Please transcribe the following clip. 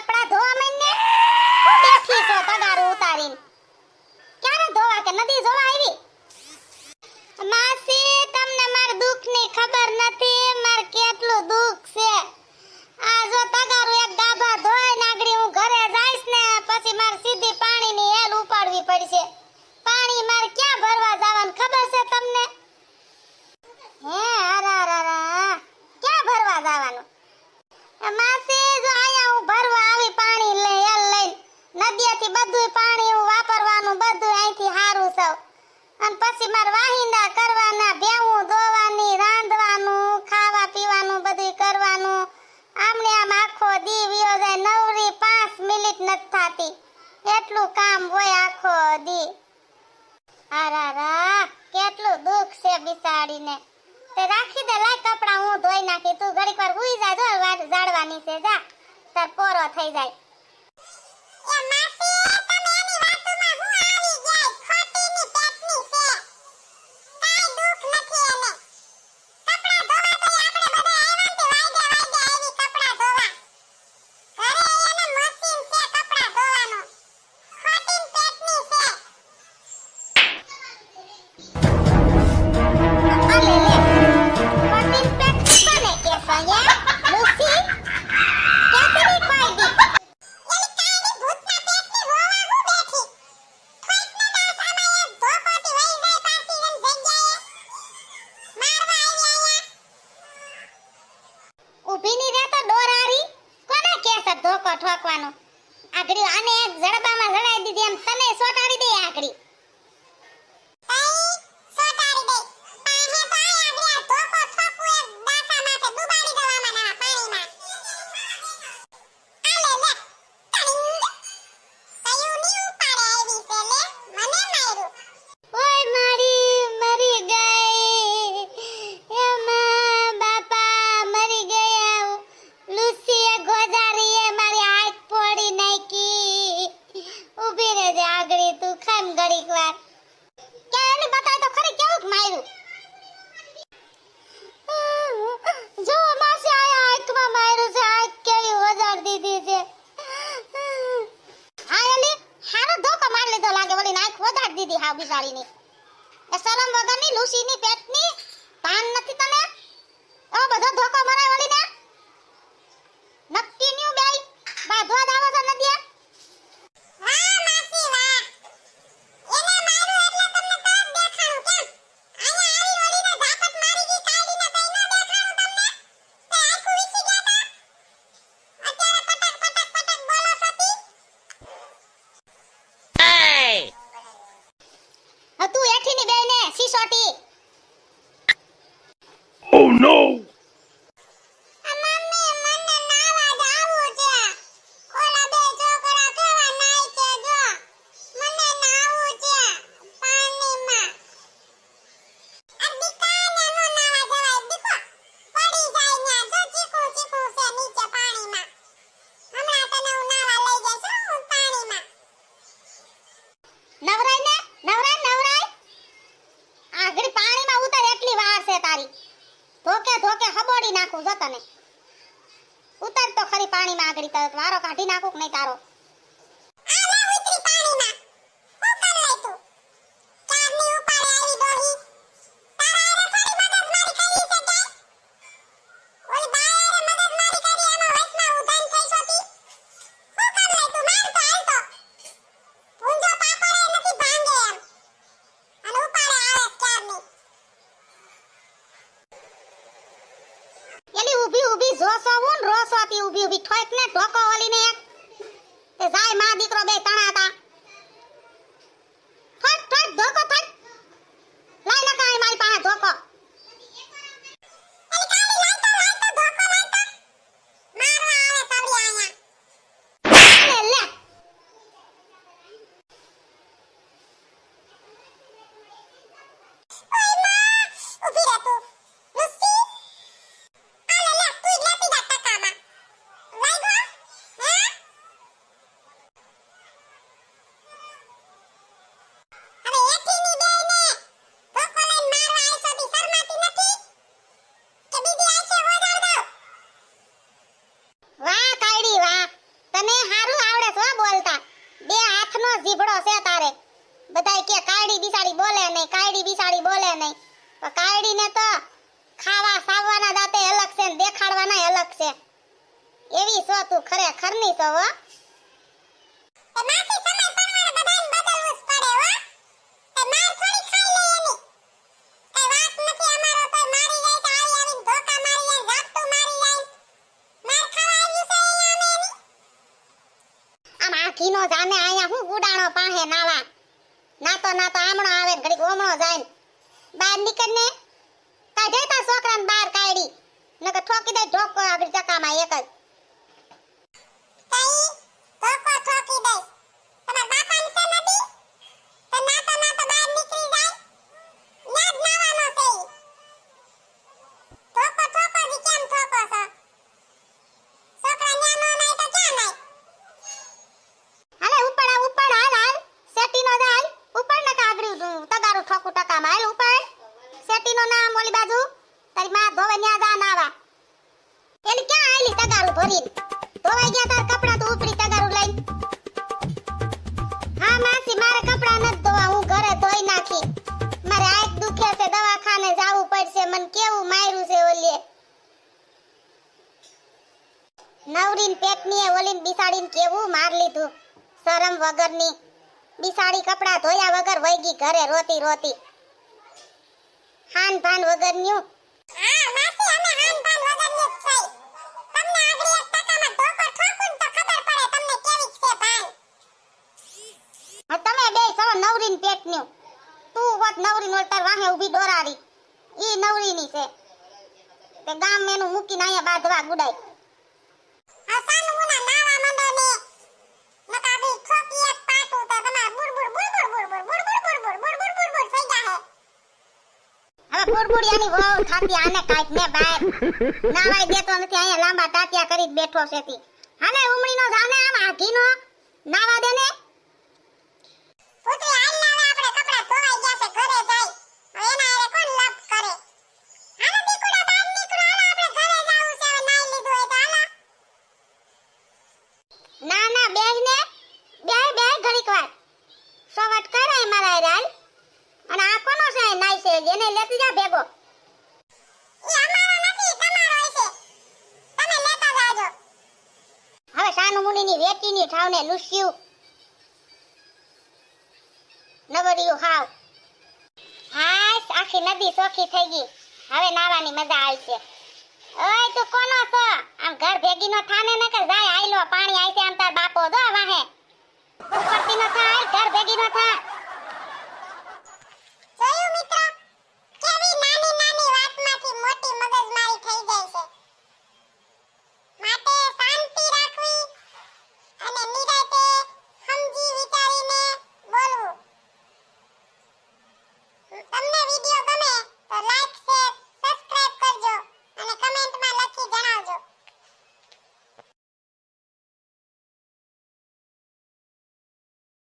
કપડા ધોવા માંડને હું બેઠી છો તગારું ઉતારીને ક્યારે ધોવા કે નદી જોવા આવી માસી તમને માર દુઃખની ખબર નથી માર કેટલું દુઃખ છે આ જો તગારું એક ગાભા ધોઈ નાગડી હું ઘરે જઈશ ને પછી માર સીધી પાણીની હેલ ઉપાડવી પડશે પાણી માર ક્યાં ભરવા જવાનું ખબર છે તમને હે અરારારા ક્યાં ભરવા જવાનું માસી જો આયા હું ભરવા આવી પાણી લઈ હેલ લઈ નદીએથી બધું પાણી હું વાપરવાનું બધું અહીંથી હારું સૌ અને પછી માર વાહિંદા કરવાના ભેવું ધોવાની રાંધવાનું ખાવા પીવાનું બધું કરવાનું આમને આમ આખો દી વિયો જાય નવરી 5 મિનિટ નથી થાતી એટલું કામ હોય આખો દી આરારા કેટલું દુઃખ છે બિસાડીને તે રાખી દે લાય કપડા હું ધોઈ નાખી તું ઘડીક વાર હુઈ જા જો જાડવાની છે જા તાર પોરો થઈ જાય એ માસી તમે એની વાતોમાં હું આવી ગઈ ખોટીની પેટની છે કાઈ દુઃખ નથી એને કપડા ધોવા તો આપણે બધા આવ્યા ને વાગે કપડા ધોવા ઘરે એને મશીન છે કપડા ધોવાનો ખોટીન પેટની છે અલે લે ખોટીન પેટ કોને કે સયા લુસી કેતરી કોઈ દી એલી કાઈની ભૂતના પેટની રોવા હું બેઠી થોઈકને દાસ આમાં એક ધોકોથી વઈ જાય પાછી એન જગ્યાએ મારવા આવી આયા ઊભી ની રહે તો ડોરારી કોને કેસ ધોકો ઠોકવાનો આગળી આને એક જડબામાં જડાઈ દીધી એમ તને સોટાડી દે આગળી દીધી હાવ બિચારીની એ શરમ વગરની લુસીની પેટની ભાન નથી તને ઓ બધો ધોકો મરાય વળીને નક્કી ન્યુ બેય બાધવા દાવો છે નદિયા વાહ માસી વાહ એને માર્યું એટલે તમને તો દેખાણું કેમ આયા આવી વળીને ઝાપટ મારી ગઈ કાઢીને તઈ ન દેખાણું તમને તે આખું વિસી ગયા તા અત્યારે પટક પટક પટક બોલો સતી તું એઠીની બેને સીસોટી Oh no! મમ્મી મને નાવા જાવું છે ઓલા બે છોકરા કેવા નાય છે જો મને નાવું છે પાણીમાં આ દીકાને નો નાવા જવાય દીકો પડી જાય ન્યા જો ચીકુ ચીકુ છે નીચે પાણીમાં હમણાં તને હું નાવા લઈ જઈશ હું પાણીમાં નવરાય ને નવરાય આગળ પાણીમાં ઉતર એટલી વાર છે તારી ધોકે ધોકે હબોડી નાખું જો તને ઉતર તો ખરી પાણીમાં આગળ તો વારો કાઢી નાખું કે નહીં તારો આલે ઉતરી પાણીમાં હું કર લઈ તું ચારની ઉપાડે આવી દોહી તારા આરે થોડી મદદ મારી કરી છે કે ઓલી બાયારે મદદ મારી કરી એમાં વૈષ્ણવ ઉધાન થઈ સોતી હું કર લઈ તું માર તો હાલ તો પૂંજો પાપડે નથી ભાંગે એમ અને ઉપાડે આવે ચારની એલી ઊભી ઊભી જોસો હું રોસોતી ઊભી ઊભી ઠોક ને ઢોકો ઓલીને એક તે જાય માં દીકરો બે તણાતા ઠોક ઠોક ધોકો ઠોક લાઈ લગાય મારી પાસે ધોકો એલી કાલી લાઈ તો ધોકો લાઈ તો મારવા આવે તવડી આયા લે ઓય માં ઊભી રહે તું લુસી આલે લે તું જ લેતી જા ટકામાં લાઈ ગો હે જીભડો છે તારે. બધાય કે કાયડી બિસાડી બોલે નહીં, કાયડી બિસાડી બોલે નહીં. પણ કાયડીને તો ખાવા સાવવાના દાંતે અલગ છે ને દેખાડવાના અલગ છે. એવી છો તું ખરેખરની છો હો. એ માસી સમય પરમાણે બધાને બદલવું જ પડે હો. એ માર થોડી ખાઈ લે એની. કઈ વાત નથી અમારો તો મારી જાય તો આવી આવીને ધોકા મારી જાય, ઝાપટું મારી જાય. માર ખાવા આવ્યું છે અહીંયા અમે એની. આમ આખીનો જાને અહીંયા હું ગુડાણો પાહે નાવા. નાતો આમણો આવે ને ઘડીક ઓમણો જાય ને. બહાર નીકળ ને કાઢે તા છોકરાને બહાર કાઢી. નકર ઠોકી દે ઢોકો આગળ ચકામાં એક જ. નવરીન પેટની ઓલીન બિસાડીને કેવું માર લીધું. શરમ વગરની બિસાડી કપડા ધોયા વગર વઈગી ઘરે રોતી રોતી. હાન ભાન વગરન્યું. હા માસી અમે હાન ભાન વગરનું જ છે. તમને આગળ એક ટકામાં ધોકો ઠોકું તો ખબર પડે તમને કેવી છે ભાન. તમે બે છો નવરીન પેટનું. તું હોત નવરીન ઓલતાર વાહે ઊભી દોરાડી. ઈ નવરીની છે. તે ગામ એનું મૂકીને અહીંયા બાંધવા ગુડાય. બુડબુડિયાની વાવ થાતી આને કાઈક ને બાર નાવાય દેતો નથી. અહીંયા લાંબા ટાટિયા કરી બેઠો છે તી. હાલે ઉમણીનો જાને આમ આઘીનો નાવા દે ને. પુત્રી હાલ નાવે આપણે કપડા ધોવાઈ ગયા છે ઘરે જાય. હવે એના હારે કોણ લપ કરે. હાલો દીકુડા બહાર નીકળો. હાલો આપણે ઘરે જાવું છે. હવે નાઈ લીધું હોય તો હાલો. ના ના બેહ ઘડીક વાર સવટ કરાય મારા રાલ. અને આ કોનો છે નાઈ છે જેને લેતી જા ભેગો. ઈ અમારો નથી તમારો છે. તમે લેતા જાજો. હવે સાનુ મુનીની વેટીની ઠાવને લુસ્યું નવરિયું હાવ. હાસ આખી નદી સોખી થઈ ગઈ. હવે નાવાની મજા આવશે. ઓય તું કોનો છો? આમ ઘર ભેગી નો થાને ને કે જાય